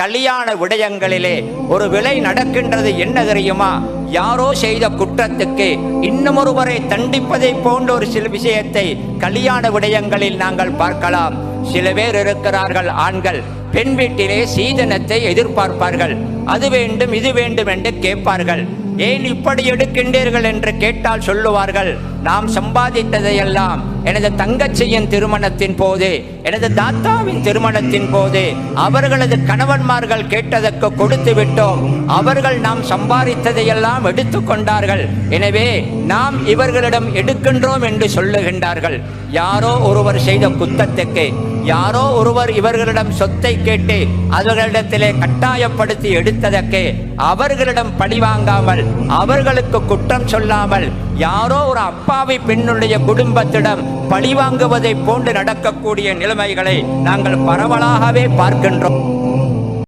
கல்யாண விடயங்களிலே ஒரு விலை நடக்கின்றது என்ன தெரியுமா? யாரோ செய்த குற்றத்துக்கு இன்னுமொருவரை தண்டிப்பதை போன்ற ஒரு சில விஷயத்தை கல்யாண விடயங்களில் நாங்கள் பார்க்கலாம். சில பேர் இருக்கிறார்கள், ஆண்கள் பெண் வீட்டிலே சீதனத்தை எதிர்பார்ப்பார்கள். அது வேண்டும் இது வேண்டும் என்று கேட்பார்கள். ஏன் இப்படி எடுக்கின்றீர்கள் என்று கேட்டால் சொல்லுவார்கள், நாம் சம்பாதித்ததையெல்லாம் எனது தங்கச்சியின் திருமணத்தின் போது, எனது தாத்தாவின் திருமணத்தின் போது அவர்களது கணவன்மார்கள் கேட்டதற்கு கொடுத்து விட்டோம். அவர்கள் நாம் சம்பாதித்ததையெல்லாம் எடுத்து கொண்டார்கள். எனவே நாம் இவர்களிடம் எடுக்கின்றோம் என்று சொல்லுகின்றார்கள். யாரோ ஒருவர் செய்த குத்தத்துக்கு யாரோ ஒருவர் இவர்களிடம் சொத்தை கேட்டு அவர்களிடத்திலே கட்டாயப்படுத்தி எடுத்ததற்கு அவர்களிடம் பழி வாங்காமல், அவர்களுக்கு குற்றம் சொல்லாமல், யாரோ ஒரு அப்பாவி பெண்ணுடைய குடும்பத்திடம் பழி வாங்குவதை போன்று நடக்கக்கூடிய நிலைமைகளை நாங்கள் பரவலாகவே பார்க்கின்றோம்.